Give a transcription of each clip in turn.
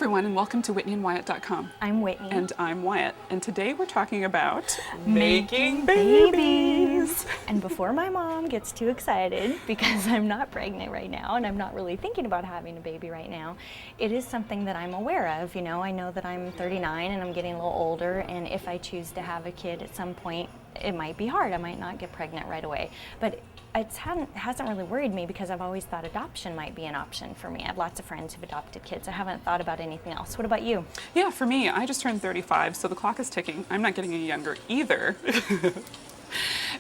everyone, and welcome to WhitneyandWyatt.com. I'm Whitney. And I'm Wyatt. And today we're talking about making babies. And before my mom gets too excited, because I'm not pregnant right now and I'm not really thinking about having a baby right now, it is something that I'm aware of. You know, I know that I'm 39 and I'm getting a little older, and if I choose to have a kid at some point, it might be hard. I might not get pregnant right away. But it hasn't really worried me because I've always thought adoption might be an option for me. I have lots of friends who've adopted kids. I haven't thought about anything else. What about you? Yeah, for me, I just turned 35, so the clock is ticking. I'm not getting any younger either.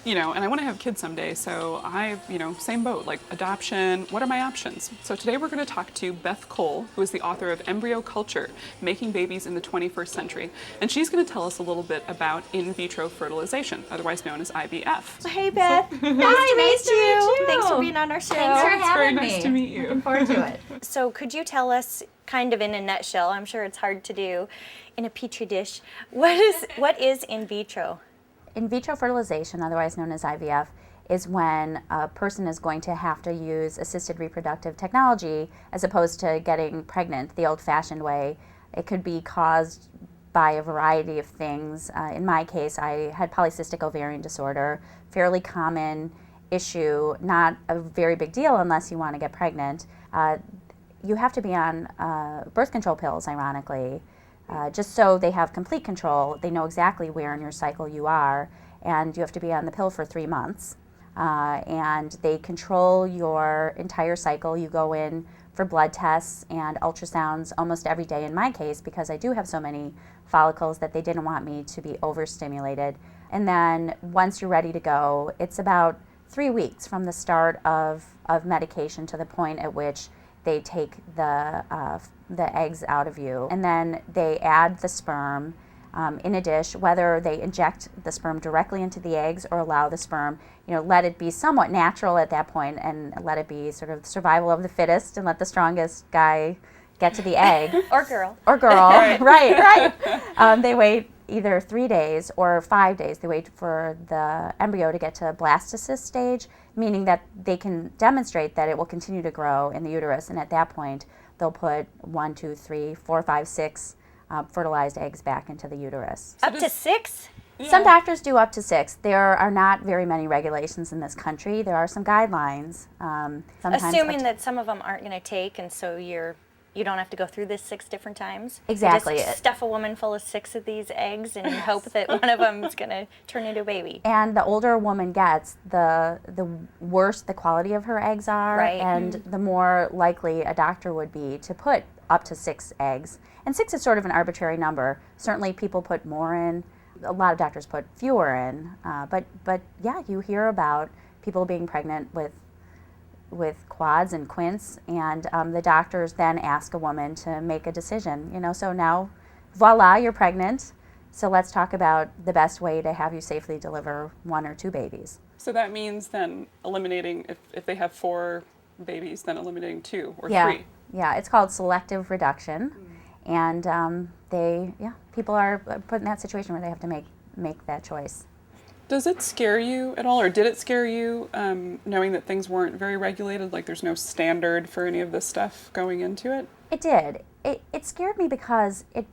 You know, and I want to have kids someday, so same boat, like adoption, what are my options? So today we're going to talk to Beth Kohl, who is the author of Embryo Culture, Making Babies in the 21st Century. And she's going to tell us a little bit about in vitro fertilization, otherwise known as IVF. Hey, Beth. Nice to meet you. Thanks for being on our show. Thanks for It's having very me. nice to meet you. Looking forward to it. So could you tell us, kind of in a nutshell, I'm sure it's hard to do, in a petri dish, what is in vitro? In vitro fertilization, otherwise known as IVF, is when a person is going to have to use assisted reproductive technology as opposed to getting pregnant the old-fashioned way. It could be caused by a variety of things. In my case, I had polycystic ovarian disorder, fairly common issue, not a very big deal unless you want to get pregnant. You have to be on birth control pills, ironically, just so they have complete control. They know exactly where in your cycle you are, and you have to be on the pill for 3 months. And they control your entire cycle. You go in for blood tests and ultrasounds almost every day in my case, because I do have so many follicles that they didn't want me to be overstimulated. And then once you're ready to go, it's about 3 weeks from the start of medication to the point at which they take the eggs out of you, and then they add the sperm in a dish, whether they inject the sperm directly into the eggs or allow the sperm, let it be somewhat natural at that point and let it be sort of survival of the fittest and let the strongest guy get to the egg. Or girl. Or girl, right. They wait either 3 days or 5 days. They wait for the embryo to get to blastocyst stage, meaning that they can demonstrate that it will continue to grow in the uterus, and at that point they'll put 1, 2, 3, 4, 5, 6 fertilized eggs back into the uterus. Up to 6? Yeah. Some doctors do up to 6. There are not very many regulations in this country. There are some guidelines. Sometimes Assuming that some of them aren't going to take, and so you don't have to go through this 6 different times? Exactly. You just stuff a woman full of 6 of these eggs and hope that one of them is going to turn into a baby. And the older a woman gets, the worse the quality of her eggs are, Right. and the more likely a doctor would be to put up to 6 eggs. And 6 is sort of an arbitrary number. Certainly people put more in. A lot of doctors put fewer in. But yeah, you hear about people being pregnant with quads and quints, and the doctors then ask a woman to make a decision. So now, voila, you're pregnant. So let's talk about the best way to have you safely deliver 1 or 2 babies. So that means then eliminating, if they have 4 babies, then eliminating 2 or 3. Yeah, it's called selective reduction. And people are put in that situation where they have to make that choice. Does it scare you at all, or did it scare you, knowing that things weren't very regulated, like there's no standard for any of this stuff going into it? It did. It scared me because it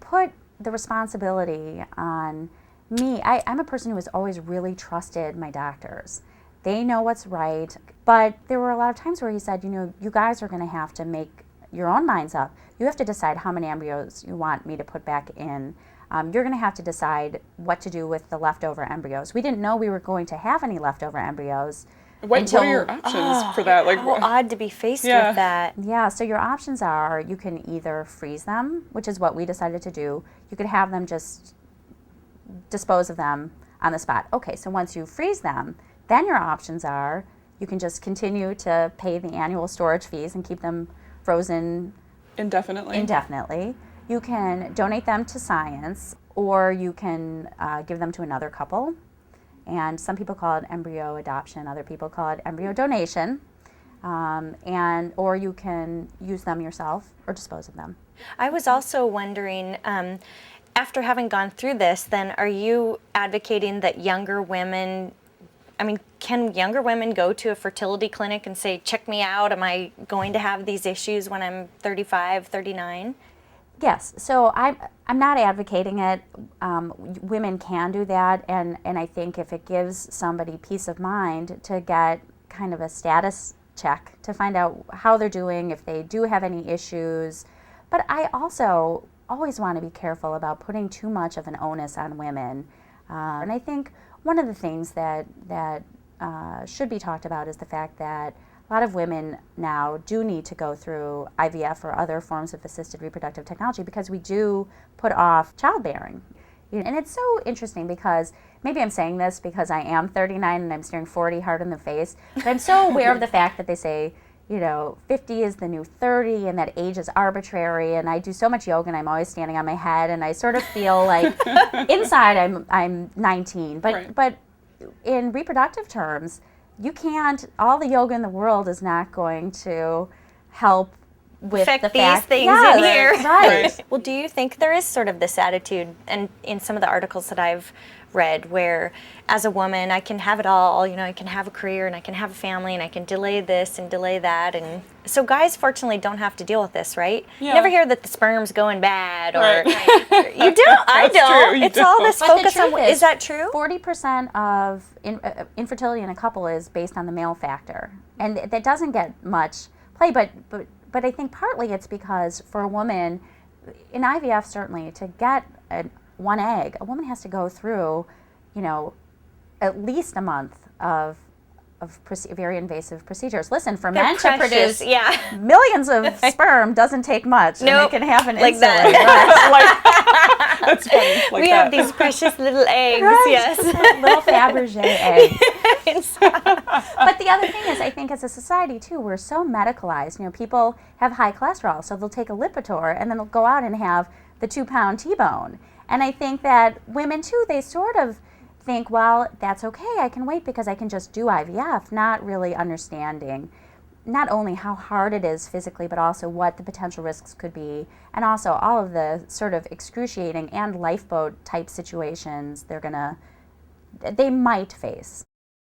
put the responsibility on me. I'm a person who has always really trusted my doctors. They know what's right, but there were a lot of times where he said, you guys are going to have to make your own minds up. You have to decide how many embryos you want me to put back in. You're going to have to decide what to do with the leftover embryos. We didn't know we were going to have any leftover embryos. What are your options for that? How odd to be faced with that. Yeah, so your options are you can either freeze them, which is what we decided to do. You could have them just dispose of them on the spot. Okay, so once you freeze them, then your options are you can just continue to pay the annual storage fees and keep them frozen indefinitely. You can donate them to science, or you can give them to another couple. And some people call it embryo adoption, other people call it embryo donation. Or you can use them yourself or dispose of them. I was also wondering, after having gone through this, then are you advocating that younger women, can younger women go to a fertility clinic and say, check me out, am I going to have these issues when I'm 35, 39? Yes, so I'm not advocating it. Women can do that, and I think if it gives somebody peace of mind to get kind of a status check to find out how they're doing, if they do have any issues. But I also always want to be careful about putting too much of an onus on women. And I think one of the things that should be talked about is the fact that a lot of women now do need to go through IVF or other forms of assisted reproductive technology because we do put off childbearing. And it's so interesting because maybe I'm saying this because I am 39 and I'm staring 40 hard in the face, but I'm so aware of the fact that they say, 50 is the new 30 and that age is arbitrary, and I do so much yoga and I'm always standing on my head and I sort of feel like inside I'm 19. But in reproductive terms, you can't, all the yoga in the world is not going to help with affect the these fact, things yes, in here. Right. Well, do you think there is sort of this attitude, and in some of the articles that I've read, where as a woman I can have it all, I can have a career and I can have a family and I can delay this and delay that, and so guys fortunately don't have to deal with this, right? Yeah. You never hear that the sperm's going bad, or Right. you don't. I That's don't. true, you It's all don't. this But the focus on. truth Is that true? 40% of infertility in a couple is based on the male factor, and that doesn't get much play. But I think partly it's because for a woman, in IVF certainly, to get one egg, a woman has to go through, at least a month of very invasive procedures. Listen, for They're men precious, to produce yeah. millions of sperm doesn't take much, Nope. and it can happen Like instantly. that. That's funny. Like We that. have these precious little eggs, Right. yes. Little Fabergé eggs. Inside. But the other thing is, I think as a society too, we're so medicalized. People have high cholesterol, so they'll take a Lipitor and then they'll go out and have the 2-pound T-bone. And I think that women too, they sort of think, well, that's okay, I can wait because I can just do IVF, not really understanding not only how hard it is physically, but also what the potential risks could be, and also all of the sort of excruciating and lifeboat type situations they might face.